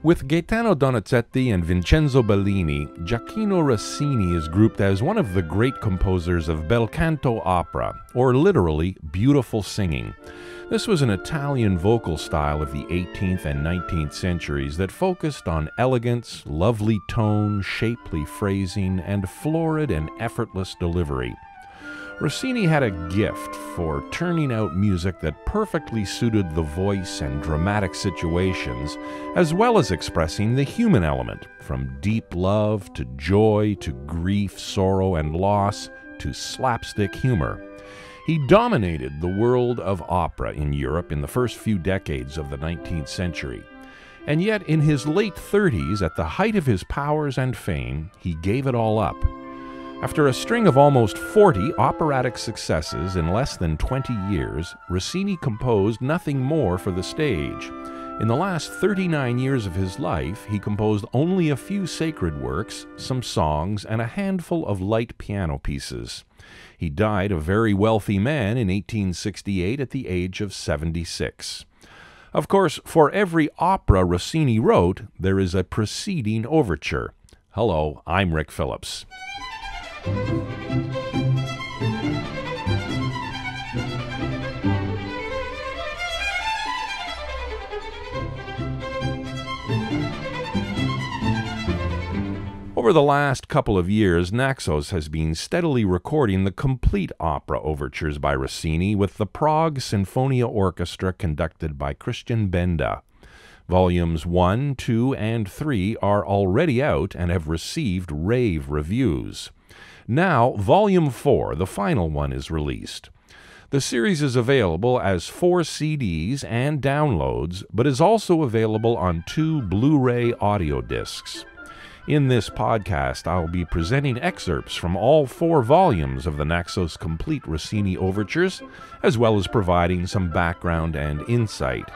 With Gaetano Donizetti and Vincenzo Bellini, Gioacchino Rossini is grouped as one of the great composers of bel canto opera, or literally beautiful singing. This was an Italian vocal style of the 18th and 19th centuries that focused on elegance, lovely tone, shapely phrasing, and florid and effortless delivery. Rossini had a gift for turning out music that perfectly suited the voice and dramatic situations, as well as expressing the human element, from deep love to joy to grief, sorrow, and loss to slapstick humor. He dominated the world of opera in Europe in the first few decades of the 19th century. And yet, in his late 30s, at the height of his powers and fame, he gave it all up. After a string of almost 40 operatic successes in less than 20 years, Rossini composed nothing more for the stage. In the last 39 years of his life, he composed only a few sacred works, some songs, and a handful of light piano pieces. He died a very wealthy man in 1868 at the age of 76. Of course, for every opera Rossini wrote, there is a preceding overture. Hello, I'm Rick Phillips. Over the last couple of years, Naxos has been steadily recording the complete opera overtures by Rossini with the Prague Sinfonia Orchestra conducted by Christian Benda. Volumes 1, 2, and 3 are already out and have received rave reviews. Now, Volume 4, the final one, is released. The series is available as 4 CDs and downloads, but is also available on 2 Blu-ray audio discs. In this podcast, I'll be presenting excerpts from all 4 volumes of the Naxos Complete Rossini Overtures, as well as providing some background and insight.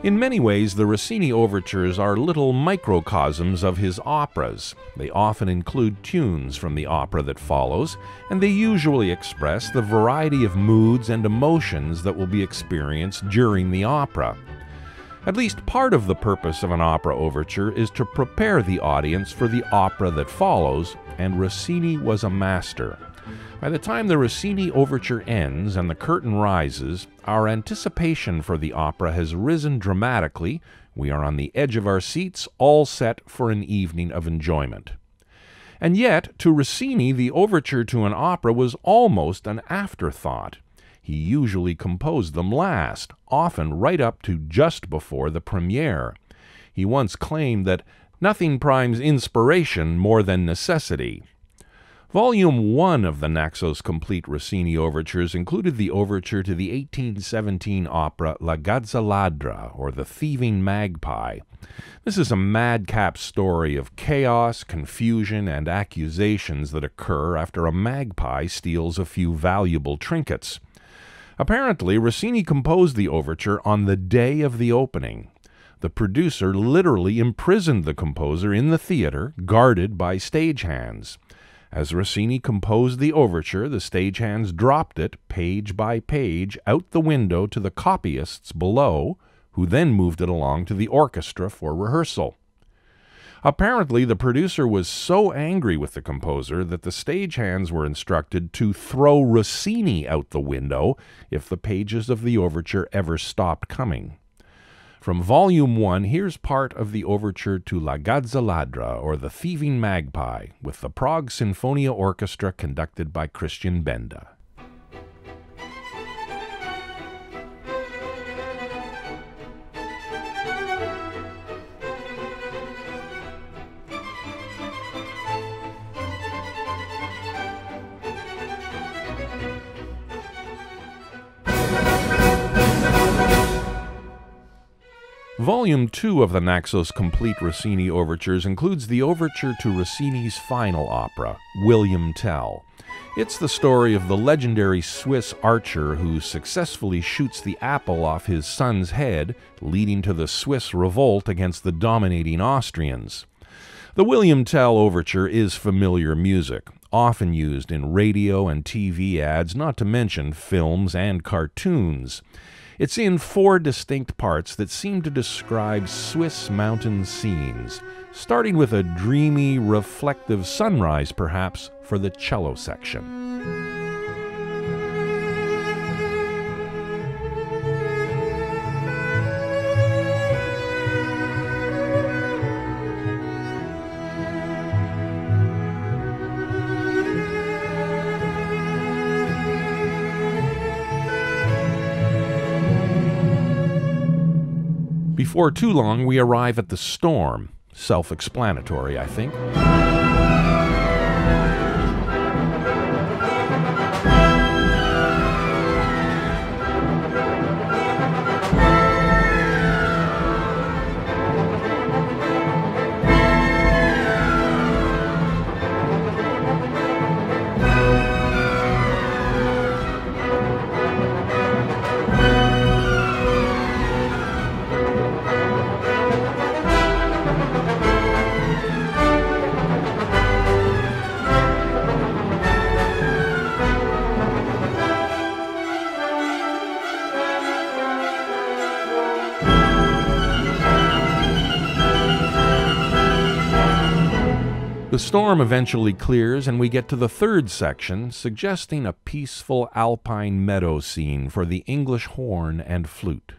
In many ways, the Rossini overtures are little microcosms of his operas. They often include tunes from the opera that follows, and they usually express the variety of moods and emotions that will be experienced during the opera. At least part of the purpose of an opera overture is to prepare the audience for the opera that follows, and Rossini was a master. By the time the Rossini overture ends and the curtain rises, our anticipation for the opera has risen dramatically. We are on the edge of our seats, all set for an evening of enjoyment. And yet, to Rossini, the overture to an opera was almost an afterthought. He usually composed them last, often right up to just before the premiere. He once claimed that nothing primes inspiration more than necessity. Volume 1 of the Naxos Complete Rossini Overtures included the overture to the 1817 opera La Gazzaladra, or The Thieving Magpie. This is a madcap story of chaos, confusion, and accusations that occur after a magpie steals a few valuable trinkets. Apparently, Rossini composed the overture on the day of the opening. The producer literally imprisoned the composer in the theater, guarded by stagehands. As Rossini composed the overture, the stagehands dropped it, page by page, out the window to the copyists below, who then moved it along to the orchestra for rehearsal. Apparently, the producer was so angry with the composer that the stagehands were instructed to throw Rossini out the window if the pages of the overture ever stopped coming. From Volume 1, here's part of the overture to La Gazzaladra, or The Thieving Magpie, with the Prague Sinfonia Orchestra conducted by Christian Benda. Volume 2 of the Naxos Complete Rossini Overtures includes the overture to Rossini's final opera, William Tell. It's the story of the legendary Swiss archer who successfully shoots the apple off his son's head, leading to the Swiss revolt against the dominating Austrians. The William Tell Overture is familiar music, often used in radio and TV ads, not to mention films and cartoons. It's in 4 distinct parts that seem to describe Swiss mountain scenes, starting with a dreamy, reflective sunrise, perhaps, for the cello section. Before too long, we arrive at the storm. Self-explanatory, I think. The storm eventually clears and we get to the 3rd section, suggesting a peaceful alpine meadow scene for the English horn and flute.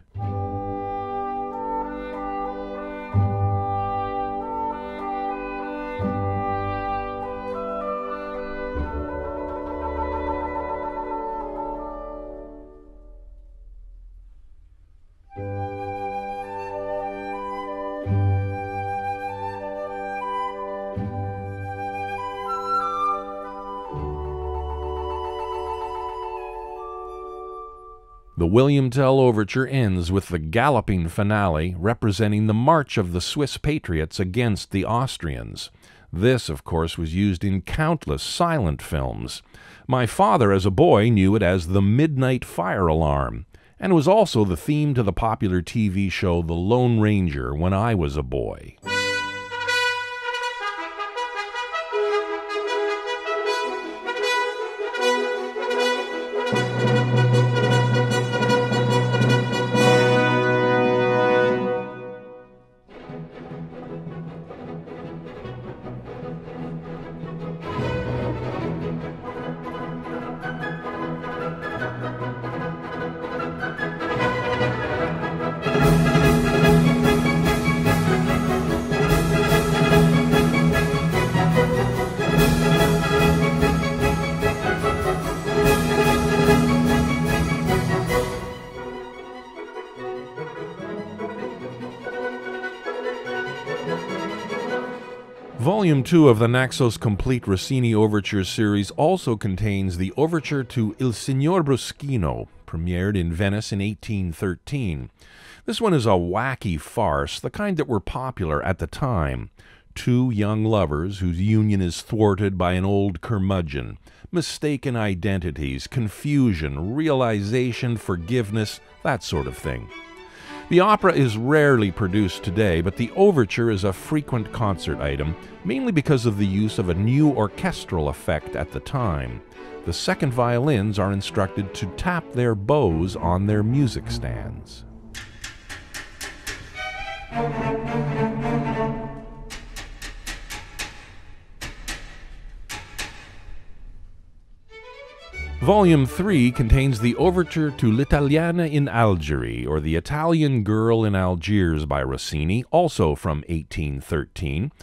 The William Tell Overture ends with the galloping finale representing the march of the Swiss patriots against the Austrians. This, of course, was used in countless silent films. My father, as a boy, knew it as the Midnight Fire Alarm, and was also the theme to the popular TV show The Lone Ranger when I was a boy. Volume 2 of the Naxos Complete Rossini Overtures series also contains the overture to Il Signor Bruschino, premiered in Venice in 1813. This one is a wacky farce, the kind that were popular at the time. 2 young lovers whose union is thwarted by an old curmudgeon, mistaken identities, confusion, realization, forgiveness, that sort of thing. The opera is rarely produced today, but the overture is a frequent concert item, mainly because of the use of a new orchestral effect at the time. The second violins are instructed to tap their bows on their music stands. Volume 3 contains the overture to L'Italiana in Algeri, or The Italian Girl in Algiers by Rossini, also from 1813.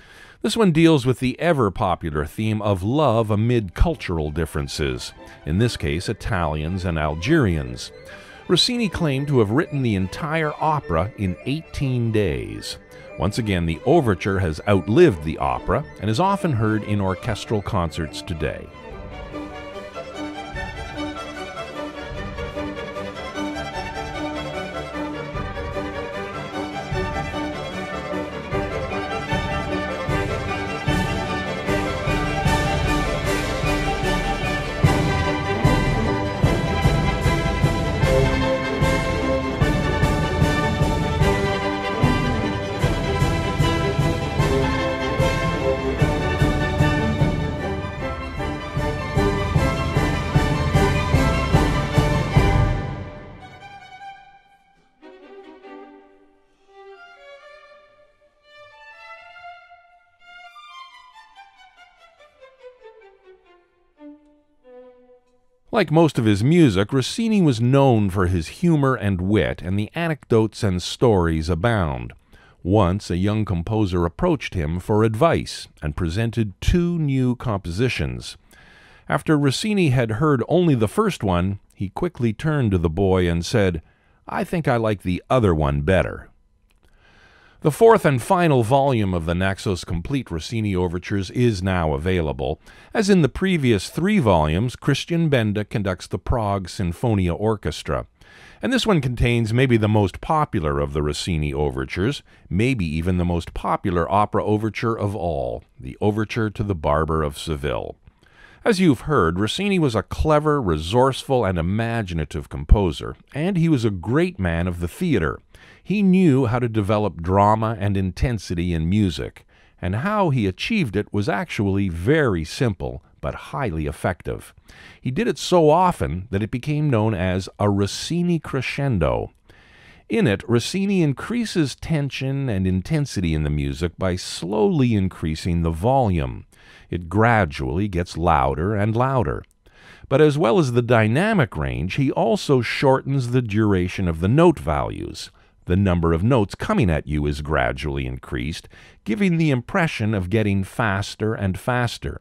This one deals with the ever-popular theme of love amid cultural differences, in this case Italians and Algerians. Rossini claimed to have written the entire opera in 18 days. Once again, the overture has outlived the opera and is often heard in orchestral concerts today. Like most of his music, Rossini was known for his humor and wit, and the anecdotes and stories abound. Once, a young composer approached him for advice and presented two new compositions. After Rossini had heard only the first one, he quickly turned to the boy and said, "I think I like the other one better." The fourth and final volume of the Naxos Complete Rossini Overtures is now available. As in the previous 3 volumes, Christian Benda conducts the Prague Sinfonia Orchestra. And this one contains maybe the most popular of the Rossini overtures, maybe even the most popular opera overture of all, the Overture to the Barber of Seville. As you've heard, Rossini was a clever, resourceful, and imaginative composer, and he was a great man of the theater. He knew how to develop drama and intensity in music, and how he achieved it was actually very simple, but highly effective. He did it so often that it became known as a Rossini crescendo. In it, Rossini increases tension and intensity in the music by slowly increasing the volume. It gradually gets louder and louder. But as well as the dynamic range, he also shortens the duration of the note values. The number of notes coming at you is gradually increased, giving the impression of getting faster and faster.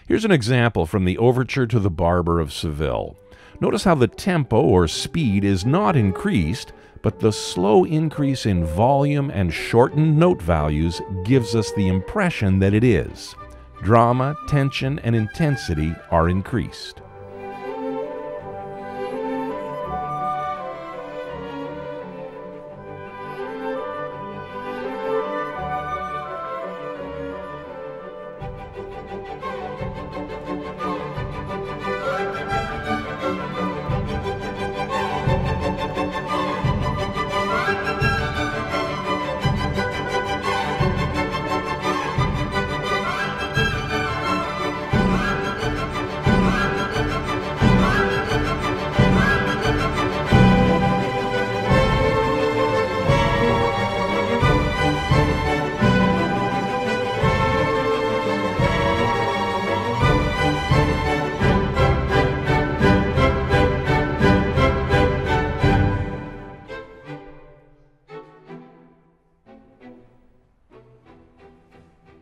Here's an example from the Overture to the Barber of Seville. Notice how the tempo or speed is not increased, but the slow increase in volume and shortened note values gives us the impression that it is. Drama, tension, and intensity are increased.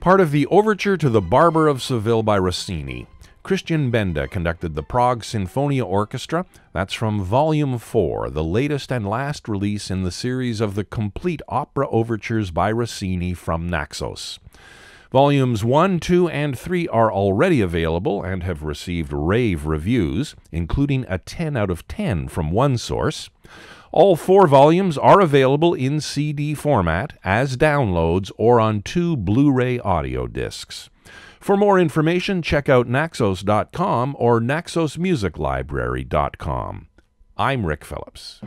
Part of the Overture to the Barber of Seville by Rossini. Christian Benda conducted the Prague Sinfonia Orchestra. That's from Volume 4, the latest and last release in the series of the complete opera overtures by Rossini from Naxos. Volumes 1, 2, and 3 are already available and have received rave reviews, including a 10 out of 10 from one source. All 4 volumes are available in CD format, as downloads, or on 2 Blu-ray audio discs. For more information, check out Naxos.com or NaxosMusicLibrary.com. I'm Rick Phillips.